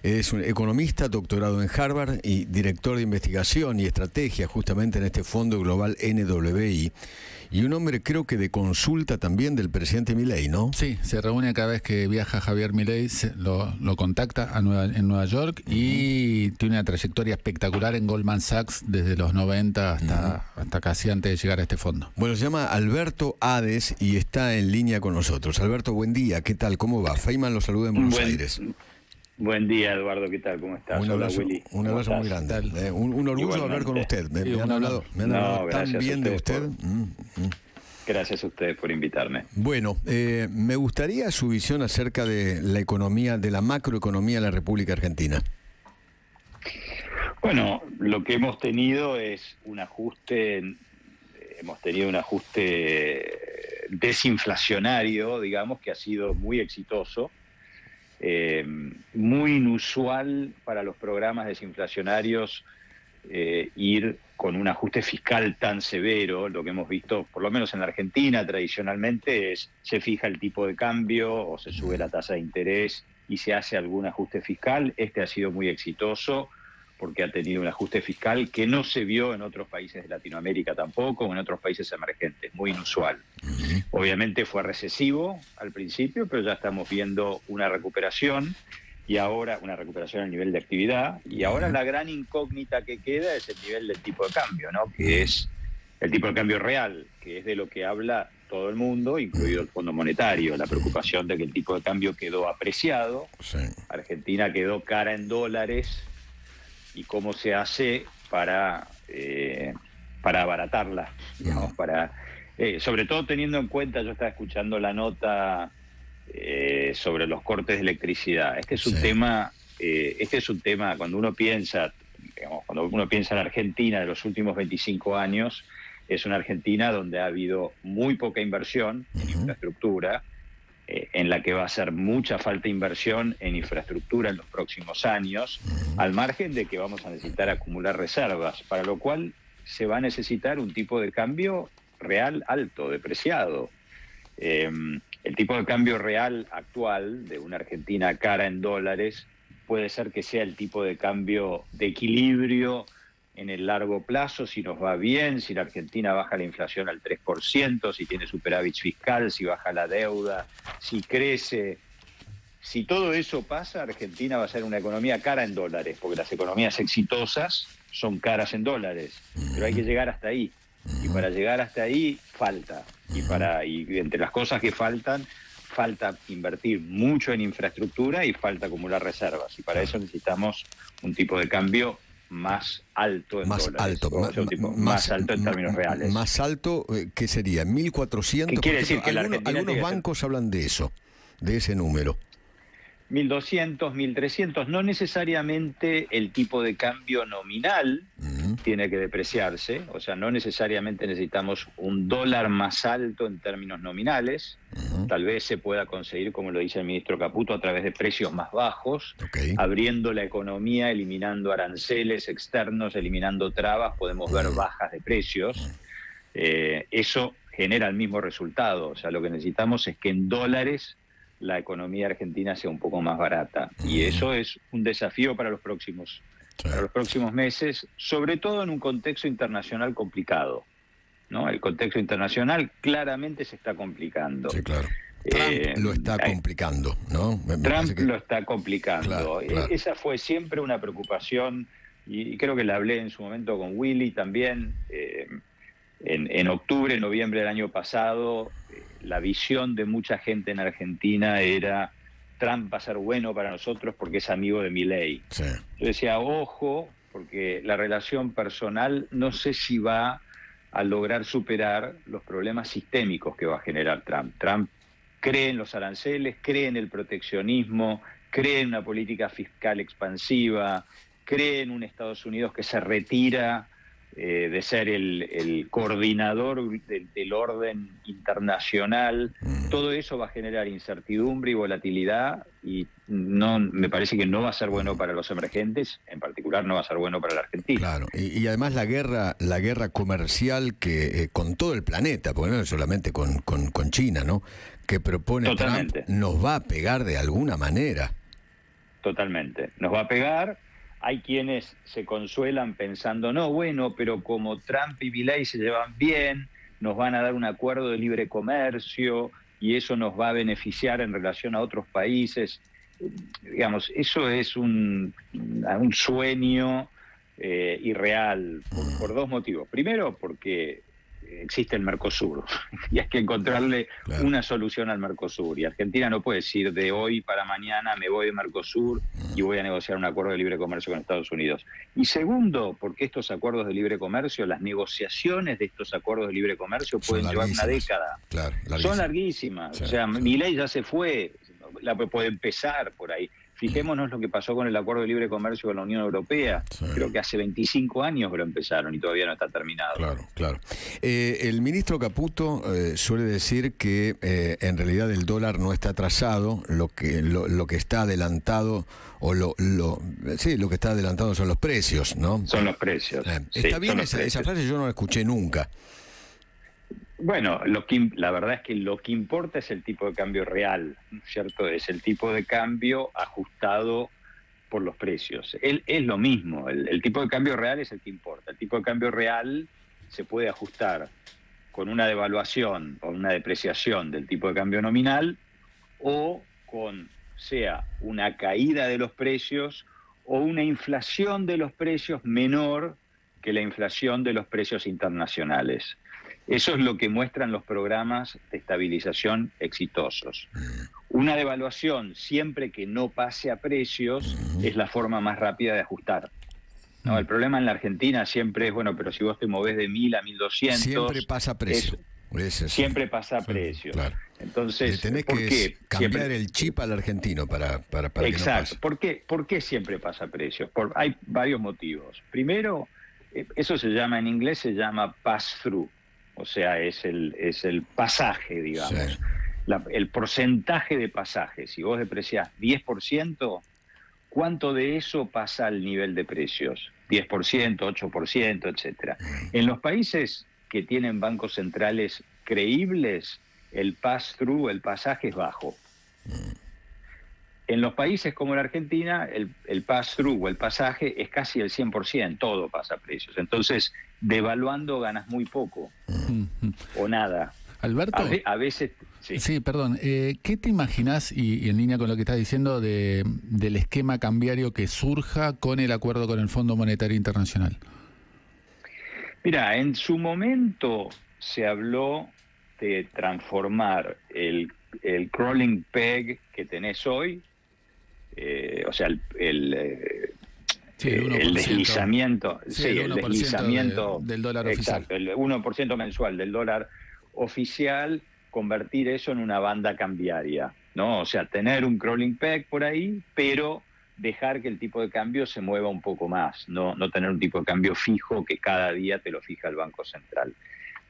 Es un economista doctorado en Harvard y director de investigación y estrategia justamente en este Fondo Global NWI. Y un hombre creo que de consulta también del presidente Milei, ¿no? Sí, se reúne cada vez que viaja Javier Milei, lo contacta en Nueva York y tiene una trayectoria espectacular en Goldman Sachs desde los 90 hasta casi antes de llegar a este fondo. Bueno, se llama Alberto Ades y está en línea con nosotros. Alberto, buen día, ¿qué tal? ¿Cómo va? Feynman lo saluda en Buenos Aires. Buen día, Eduardo, ¿qué tal? ¿Cómo estás? Un abrazo, Willy. Un abrazo muy grande. Un orgullo Igualmente. hablar con usted. Me han hablado tan bien de usted. Gracias a ustedes por invitarme. Bueno, me gustaría su visión acerca de la economía, de la macroeconomía de la República Argentina. Bueno, lo que hemos tenido es un ajuste, desinflacionario, digamos, que ha sido muy exitoso. Muy inusual para los programas desinflacionarios ir con un ajuste fiscal tan severo. Lo que hemos visto, por lo menos en la Argentina, tradicionalmente es se fija el tipo de cambio o se sube la tasa de interés y se hace algún ajuste fiscal. Este ha sido muy exitoso porque ha tenido un ajuste fiscal que no se vio en otros países de Latinoamérica tampoco, o en otros países emergentes, muy inusual. Obviamente fue recesivo al principio, pero ya estamos viendo una recuperación, y ahora una recuperación a nivel de actividad, y ahora la gran incógnita que queda es el nivel del tipo de cambio, ¿no? Que es el tipo de cambio real, que es de lo que habla todo el mundo, incluido el Fondo Monetario, la preocupación de que el tipo de cambio quedó apreciado, Argentina quedó cara en dólares, y cómo se hace para abaratarla, digamos, sobre todo teniendo en cuenta, yo estaba escuchando la nota sobre los cortes de electricidad. Este es un tema, cuando uno piensa, en Argentina de los últimos 25 años, es una Argentina donde ha habido muy poca inversión en infraestructura, en la que va a hacer mucha falta inversión en infraestructura en los próximos años, al margen de que vamos a necesitar acumular reservas, para lo cual se va a necesitar un tipo de cambio real alto, depreciado. El tipo de cambio real actual de una Argentina cara en dólares puede ser que sea el tipo de cambio de equilibrio en el largo plazo, si nos va bien, si la Argentina baja la inflación al 3%, si tiene superávit fiscal, si baja la deuda, si crece. Si todo eso pasa, Argentina va a ser una economía cara en dólares, porque las economías exitosas son caras en dólares, pero hay que llegar hasta ahí. Y para llegar hasta ahí falta. Y entre las cosas que falta invertir mucho en infraestructura y falta acumular reservas. Y para eso necesitamos un tipo de cambio más alto en dólares. Más alto en términos reales. Más alto, ¿qué sería? 1.400. ¿Qué quiere decir? Que algunos bancos hablan de eso, de ese número. 1.200, 1.300, no necesariamente el tipo de cambio nominal tiene que depreciarse, o sea, no necesariamente necesitamos un dólar más alto en términos nominales, tal vez se pueda conseguir, como lo dice el ministro Caputo, a través de precios más bajos, abriendo la economía, eliminando aranceles externos, eliminando trabas, podemos ver bajas de precios, eso genera el mismo resultado, o sea, lo que necesitamos es que en dólares la economía argentina sea un poco más barata. Y eso es un desafío para los próximos meses, sobre todo en un contexto internacional complicado, ¿no? El contexto internacional claramente se está complicando. Sí, claro. Trump lo está complicando, ¿no? Trump lo está complicando. Claro. Esa fue siempre una preocupación, y creo que la hablé en su momento con Willy también. En octubre, noviembre del año pasado, la visión de mucha gente en Argentina era: Trump va a ser bueno para nosotros porque es amigo de Milei. Sí. Yo decía, ojo, porque la relación personal no sé si va a lograr superar los problemas sistémicos que va a generar Trump. Trump cree en los aranceles, cree en el proteccionismo, cree en una política fiscal expansiva, cree en un Estados Unidos que se retira de ser el coordinador del orden internacional. Todo eso va a generar incertidumbre y volatilidad, y me parece que no va a ser bueno para los emergentes, en particular no va a ser bueno para la Argentina. Claro, y además la guerra comercial que con todo el planeta, porque no es solamente con China, ¿no?, que propone Totalmente. Trump, nos va a pegar de alguna manera. totalmente. Nos va a pegar. Hay quienes se consuelan pensando, no, bueno, pero como Trump y Milei se llevan bien, nos van a dar un acuerdo de libre comercio y eso nos va a beneficiar en relación a otros países. Digamos, eso es un sueño irreal por dos motivos. Primero, porque existe el Mercosur y hay que encontrarle una solución al Mercosur. Y Argentina no puede decir de hoy para mañana me voy de Mercosur y voy a negociar un acuerdo de libre comercio con Estados Unidos. Y segundo, porque estos acuerdos de libre comercio, las negociaciones de estos acuerdos de libre comercio pueden llevar una década. Son larguísimas. Sí, o sea, Milei ya se fue, puede empezar por ahí. Fijémonos lo que pasó con el acuerdo de libre comercio con la Unión Europea. Sí. Creo que hace 25 años que lo empezaron y todavía no está terminado. Claro. El ministro Caputo suele decir que en realidad el dólar no está atrasado, lo que está adelantado o lo que está adelantado son los precios, ¿no? Son los precios. Está bien esa frase, yo no la escuché nunca. Bueno, la verdad es que lo que importa es el tipo de cambio real, ¿cierto? Es el tipo de cambio ajustado por los precios. Es lo mismo, el tipo de cambio real es el que importa. El tipo de cambio real se puede ajustar con una devaluación o una depreciación del tipo de cambio nominal o con, sea una caída de los precios o una inflación de los precios menor que la inflación de los precios internacionales. Eso es lo que muestran los programas de estabilización exitosos. Una devaluación, siempre que no pase a precios, es la forma más rápida de ajustar. ¿No? El problema en la Argentina siempre es, bueno, pero si vos te movés de 1.000 a 1.200... Siempre pasa a precio. Siempre pasa a precio. Claro. Entonces, tenés que cambiar el chip al argentino para exacto. Que no pase. ¿Por qué siempre pasa a precio? Hay varios motivos. Primero, eso se llama pass-through. O sea, es el pasaje, digamos. Sí. El porcentaje de pasaje. Si vos depreciás 10%, ¿cuánto de eso pasa al nivel de precios? 10%, 8%, etcétera. En los países que tienen bancos centrales creíbles, el pass-through, el pasaje es bajo. En los países como la Argentina, el pass-through o el pasaje es casi el 100%, todo pasa a precios. Entonces, devaluando ganas muy poco o nada. Alberto, a veces... Sí, perdón. ¿Qué te imaginás, y en línea con lo que estás diciendo, del esquema cambiario que surja con el acuerdo con el Fondo Monetario Internacional? Mira, en su momento se habló de transformar el crawling peg que tenés hoy, o sea, el deslizamiento, el deslizamiento del dólar oficial. Exacto, el 1% mensual del dólar oficial, convertir eso en una banda cambiaria, ¿no? O sea, tener un crawling peg por ahí, pero dejar que el tipo de cambio se mueva un poco más, no tener un tipo de cambio fijo que cada día te lo fija el Banco Central.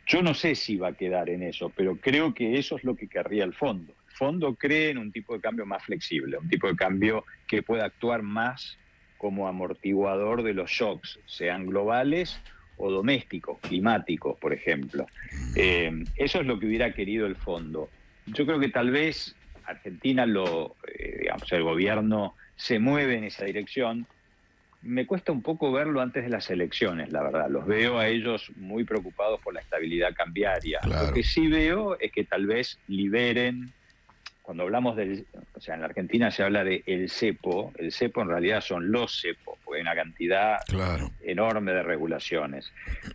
Yo no sé si va a quedar en eso, pero creo que eso es lo que querría el fondo. El fondo cree en un tipo de cambio más flexible, un tipo de cambio que pueda actuar más como amortiguador de los shocks, sean globales o domésticos, climáticos, por ejemplo. Eso es lo que hubiera querido el fondo. Yo creo que tal vez Argentina, el gobierno se mueve en esa dirección. Me cuesta un poco verlo antes de las elecciones, la verdad. Los veo a ellos muy preocupados por la estabilidad cambiaria. Claro. Lo que sí veo es que tal vez liberen, cuando hablamos en la Argentina se habla de el cepo en realidad son los cepos, porque hay una cantidad enorme de regulaciones.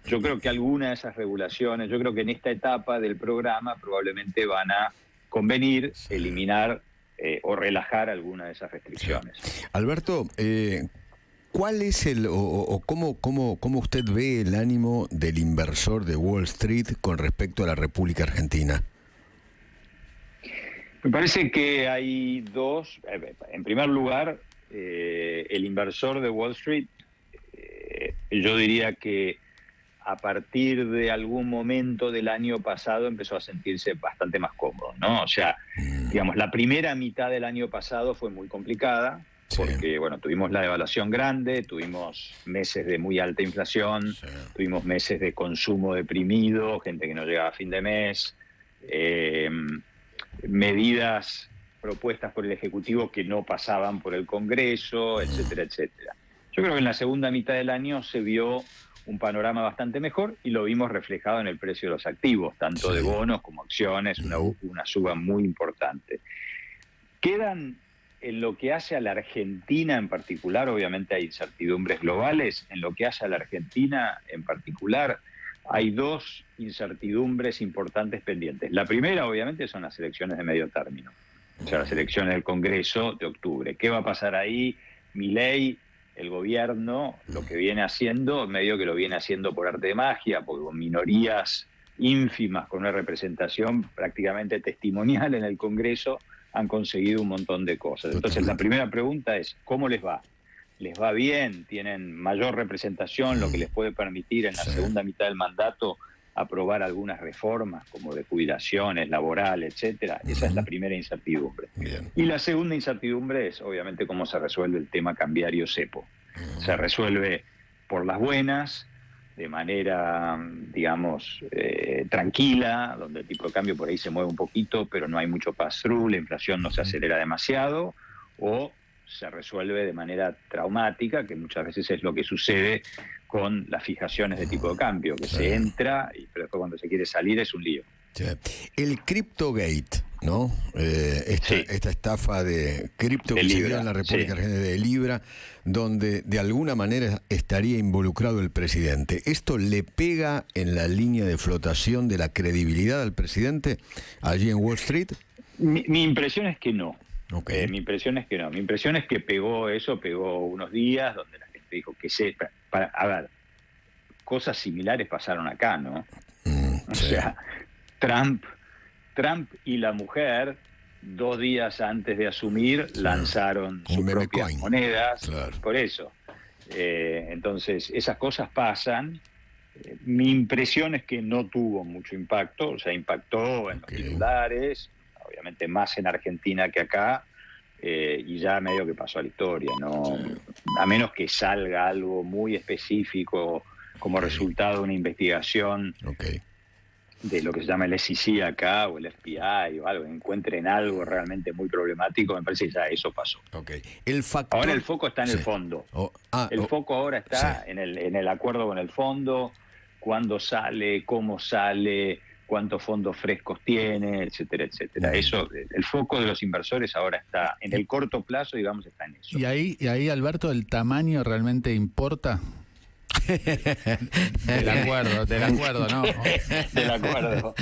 Yo creo que alguna de esas regulaciones, yo creo que en esta etapa del programa probablemente van a convenir eliminar o relajar alguna de esas restricciones. Alberto, ¿cuál es cómo usted ve el ánimo del inversor de Wall Street con respecto a la República Argentina? Me parece que hay dos. En primer lugar, el inversor de Wall Street, yo diría que a partir de algún momento del año pasado empezó a sentirse bastante más cómodo, ¿no? O sea, digamos, la primera mitad del año pasado fue muy complicada, porque, tuvimos la devaluación grande, tuvimos meses de muy alta inflación, tuvimos meses de consumo deprimido, gente que no llegaba a fin de mes, medidas propuestas por el Ejecutivo que no pasaban por el Congreso, etcétera, etcétera. Yo creo que en la segunda mitad del año se vio un panorama bastante mejor y lo vimos reflejado en el precio de los activos, tanto de bonos como acciones, una suba muy importante. Quedan, en lo que hace a la Argentina en particular, obviamente hay incertidumbres globales, en lo que hace a la Argentina en particular hay dos incertidumbres importantes pendientes. La primera, obviamente, son las elecciones de medio término, o sea, las elecciones del Congreso de octubre. ¿Qué va a pasar ahí? Milei, el gobierno, lo que viene haciendo, medio que lo viene haciendo por arte de magia, porque con minorías ínfimas, con una representación prácticamente testimonial en el Congreso, han conseguido un montón de cosas. Entonces, la primera pregunta es, ¿cómo les va? ¿Les va bien? ¿Tienen mayor representación, lo que les puede permitir en la segunda mitad del mandato aprobar algunas reformas, como de jubilaciones, laborales, etcétera? Esa es la primera incertidumbre. Bien. Y la segunda incertidumbre es, obviamente, cómo se resuelve el tema cambiario cepo. Se resuelve por las buenas, de manera, digamos, tranquila, donde el tipo de cambio por ahí se mueve un poquito, pero no hay mucho pass-through, la inflación no se acelera demasiado, o se resuelve de manera traumática, que muchas veces es lo que sucede con las fijaciones de tipo de cambio, que se entra, pero después cuando se quiere salir es un lío. Sí. El CryptoGate, ¿no? Esta estafa de cripto que se dio en la República Argentina de Libra, donde de alguna manera estaría involucrado el presidente. ¿Esto le pega en la línea de flotación de la credibilidad al presidente allí en Wall Street? Mi impresión es que no. Okay. Mi impresión es que no. Mi impresión es que pegó unos días donde la gente dijo que a ver, cosas similares pasaron acá, ¿no? O sea, Trump y la mujer, 2 días antes de asumir, lanzaron sus propias monedas. Claro. Por eso. Entonces, esas cosas pasan. Mi impresión es que no tuvo mucho impacto, o sea, impactó en los titulares, obviamente más en Argentina que acá, y ya medio que pasó a la historia, ¿no? A menos que salga algo muy específico como resultado de una investigación de lo que se llama el SEC acá, o el FBI, o algo, encuentren algo realmente muy problemático, me parece que ya eso pasó. Ahora el foco está en el fondo. El foco ahora está en el acuerdo con el fondo, cuándo sale, cómo sale, cuántos fondos frescos tiene, etcétera, etcétera. Eso, el foco de los inversores ahora está en el corto plazo, digamos, está en eso. Y ahí, Alberto, ¿el tamaño realmente importa? Del acuerdo, ¿no? Del acuerdo.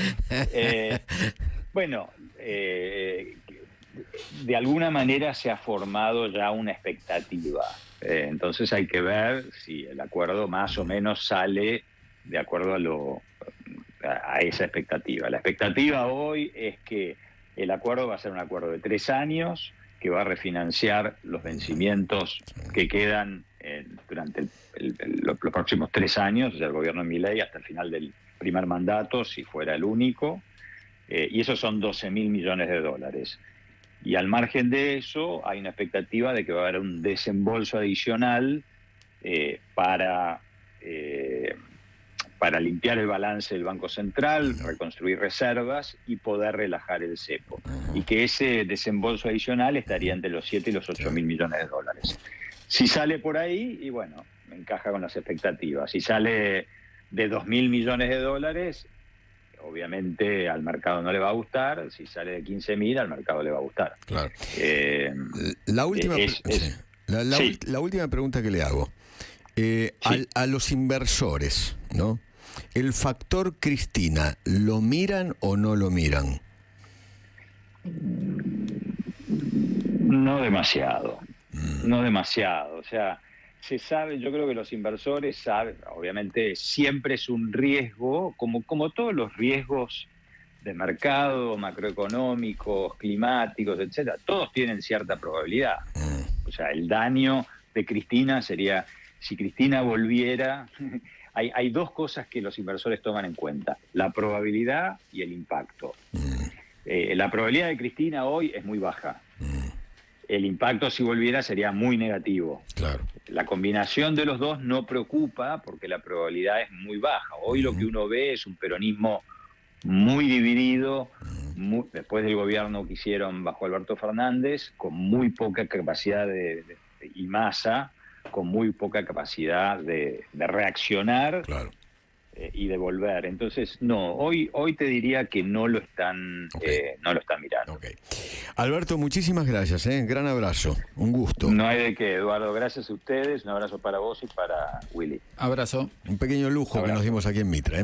Bueno, de alguna manera se ha formado ya una expectativa. Entonces hay que ver si el acuerdo más o menos sale de acuerdo a esa expectativa. La expectativa hoy es que el acuerdo va a ser un acuerdo de 3 años, que va a refinanciar los vencimientos que quedan durante los próximos 3 años, o sea, el gobierno de Milei hasta el final del primer mandato, si fuera el único, y esos son 12.000 millones de dólares. Y al margen de eso, hay una expectativa de que va a haber un desembolso adicional para limpiar el balance del Banco Central, reconstruir reservas y poder relajar el cepo. Y que ese desembolso adicional estaría entre los 7 y los 8.000 millones de dólares. Si sale por ahí, y bueno, me encaja con las expectativas. Si sale de 2.000 millones de dólares, obviamente al mercado no le va a gustar. Si sale de 15.000, al mercado le va a gustar. Claro. La última pregunta que le hago. A los inversores, ¿no? ¿El factor Cristina lo miran o no lo miran? No demasiado. No demasiado. O sea, se sabe, yo creo que los inversores saben, obviamente siempre es un riesgo, como todos los riesgos de mercado, macroeconómicos, climáticos, etcétera, todos tienen cierta probabilidad. O sea, el daño de Cristina sería, si Cristina volviera, hay 2 cosas que los inversores toman en cuenta: la probabilidad y el impacto. La probabilidad de Cristina hoy es muy baja. El impacto, si volviera, sería muy negativo. Claro. La combinación de los dos no preocupa porque la probabilidad es muy baja. Hoy lo que uno ve es un peronismo muy dividido, después del gobierno que hicieron bajo Alberto Fernández, con muy poca capacidad y Massa, con muy poca capacidad de reaccionar. Claro. Y devolver. Entonces, no, hoy te diría que no lo están, no lo están mirando. Okay. Alberto, muchísimas gracias, gran abrazo, un gusto. No hay de qué, Eduardo, gracias a ustedes, un abrazo para vos y para Willy. Abrazo. Un pequeño lujo que nos dimos aquí en Mitra,